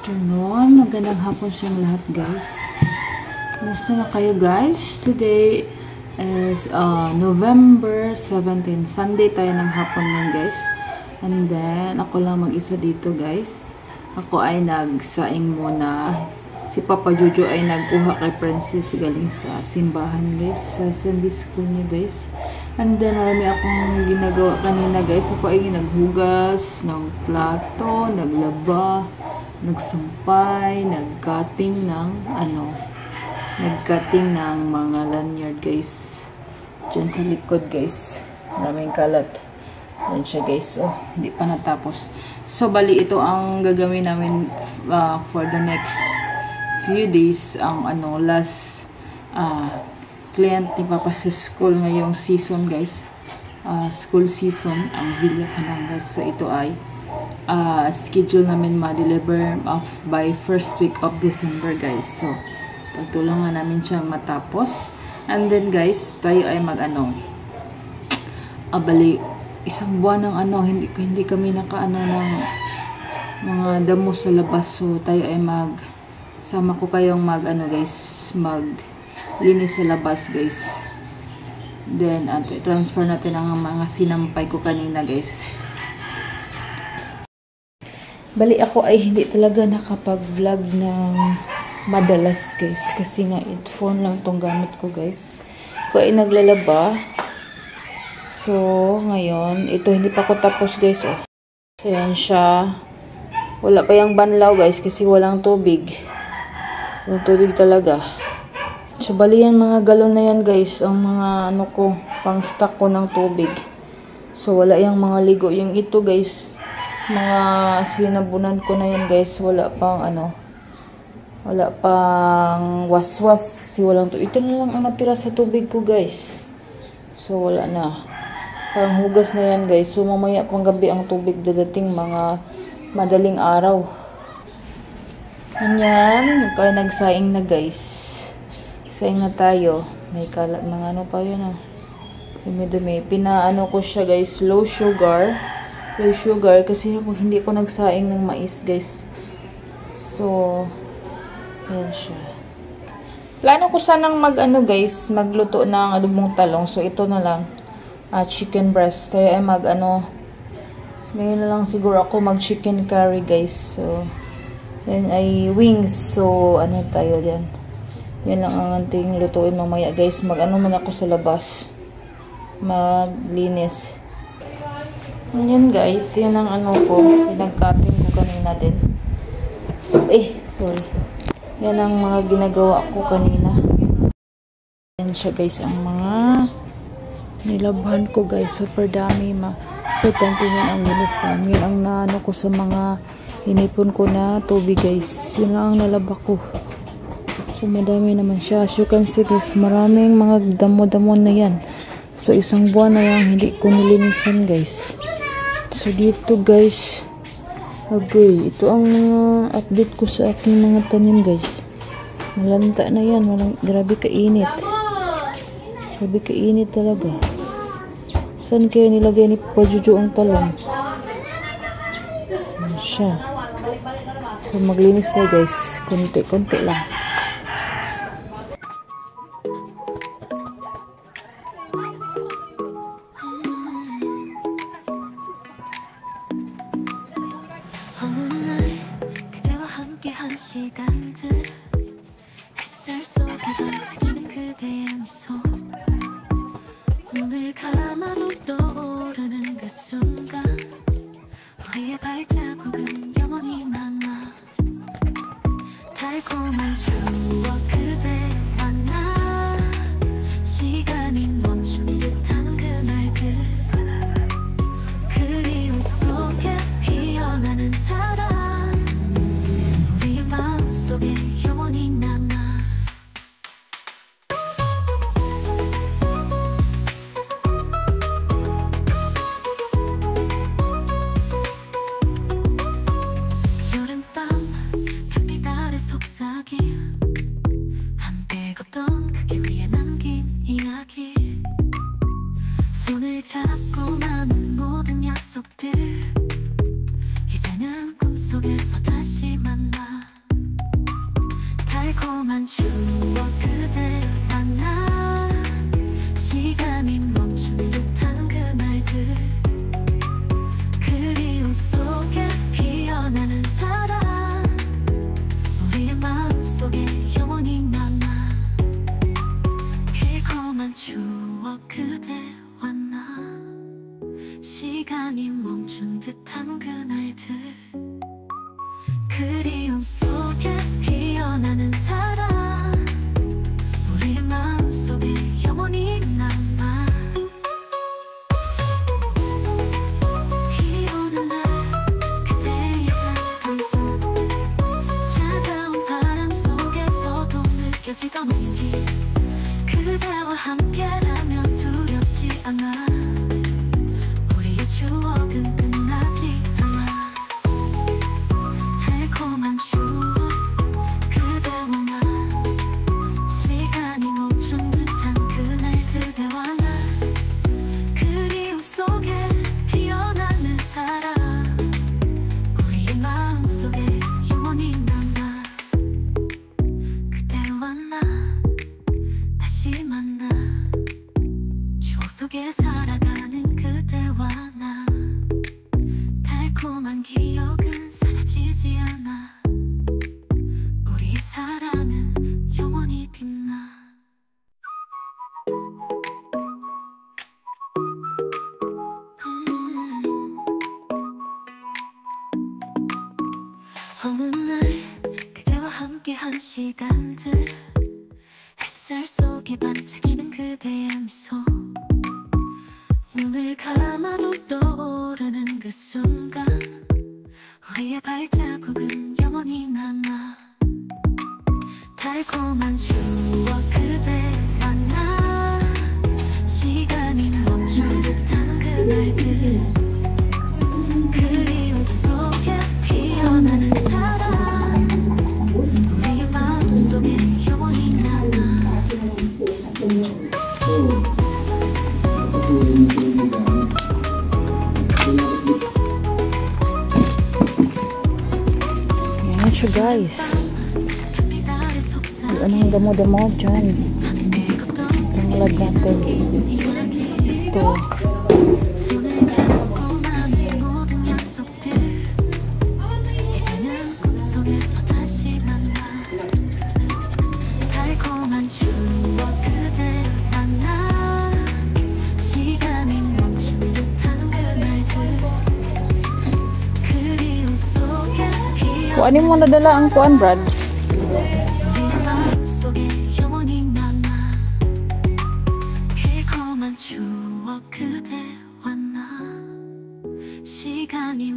afternoon. Magandang hapon siyang lahat, guys. Kumusta na kayo, guys? Today is November 17. Sunday tayo ng hapon ngayon, guys. And then, ako lang mag-isa dito, guys. Ako ay nagsaing muna. Si Papa Jojo ay nagkuha kay Princess galing sa simbahan, guys. Sa Sunday school niya, guys. And then, marami akong ginagawa kanina, guys. Ako ay naghugas ng plato, naglaba, nagsampay, nagcutting ng mga lanyard, guys. Diyan sa likod, guys. Maraming kalat. Yan siya, guys. Oh, hindi pa natapos. So, bali, ito ang gagawin namin for the next few days. Ang last client ni Papa sa school ngayong season, guys. School season ang Villa Canangas. So ito ay schedule namin ma-deliver by first week of December, guys. So pagtulungan namin siyang matapos. And then, guys, tayo ay bali isang buwan ng hindi kami naka ng mga damo sa labas. So tayo ay sama ko kayong guys, linis sa labas, guys. Then transfer natin ang mga sinampay ko kanina, guys. Bali, ako ay hindi talaga nakapag-vlog ng madalas, guys, kasi nga phone lang tong gamit ko, guys. Ako ay naglalaba. So ngayon, ito hindi pa ko tapos, guys. So yan siya. Wala pa yung banlaw, guys, kasi walang tubig. Walang tubig talaga. So, bali yan mga galon na yan, guys. Ang mga pang stock ko ng tubig. So, wala yung mga ligo. Yung ito, guys, mga sinabunan ko na yan, guys. Wala pang wala pang waswas. Kasi walang tubig. Ito na lang ang natira sa tubig ko, guys. So, wala na. Parang hugas na yan, guys. So, mamaya pang gabi ang tubig dadating mga madaling araw. Ganyan. Kaya nagsaing na, guys. Saing na tayo. May kalat, mga pa yun, dumi-dumi. Ko siya, guys, low sugar. Low sugar kasi hindi ko nagsaing ng mais, guys. So, yan siya. Plano ko sanang guys, magluto ng adobong talong. So, ito na lang. Chicken breast. Tayo ay ngayon na lang siguro ako mag-chicken curry, guys. So, yan ay wings. So, tayo dyan. Yan lang ang anting lutuin mamaya, guys. Man ako sa labas. Maglinis. Yan, guys. Yan ang ko. Pinag-cutting ko kanina din. Sorry. Yan ang mga ginagawa ko kanina. Yan siya, guys. Ang mga nilabhan ko, guys. Super dami. Importante yan ang uniform. Yan ang naano ko sa mga hinipon ko na tubig, guys. Yan lang ang nalaba ko. So, madami naman siya. As you can see, guys, maraming mga damo-damo na yan. So, isang buwan na yan, hindi ko nilinisan, guys. So, dito, guys, ito ang update ko sa aking mga tanim, guys. Nalanta na yan. Grabe kainit. Grabe kainit talaga. Saan kaya nilagay ni Papa Jojo ang talong? Yan siya. So, maglinis tayo, guys. Konti-konti lang. 시간들 햇살 속에 반짝이는 그대의 미소 눈을 감아도 떠오르는 그 순간 우리의 발자국은 영원히 남아 달콤한 추억 그대와 나 시간이 멈춘 듯한 그날들 그리움 속에 피어나는 사랑 속에 영원히 남아 여름밤 햇빛 아래 속삭임 함께 추억 그대와 나 시간이 멈춘 듯한 그날들 그리움 속에 피어나는 사랑 우리 마음속에 영원히 남아 비 오는 날 그대의 따뜻한 손 차가운 바람 속에서도 느껴지던 온기 그대와 함께라면 두렵지 않아 우리의 추억은 끝나지 않아 달콤한 추억 그대와 나 시간이 멈춘 듯한 그날 그대와 나 그리움 속에 피어나는 사랑 우리의 마음속에 영원히 남아 그대와 나 다시 만나 추억 속에 살아가는 그대와 나 달콤한 기억은 사라지지 않아 우리의 사랑은 영원히 빛나 어느 날 그대와 함께한 시간들 햇살 속에 반짝이는 그대의 미소 눈을 감아도 떠오르는 그 순간 우리의 발자국은 영원히 남아 달콤한 추억 그대와 나 시간이 멈춘 듯한 그날들 그리움 속에 피어나는 사랑 우리의 마음속에 영원히 남아 Yan siya guys. Anong damo-damo dyan? Tanglad natin. Ito. 손을 잡고 나눈 모든 약속들 이제는 꿈속에서 다시 만나 달콤한 추억 그대와 나 시간이 멈춘 듯한 그날들 그리움 속에 Kuanin mo na dala ang kuan, Brad. 우리의 마음속에 영원히 남아 달콤한 추억 그대와 나 시간이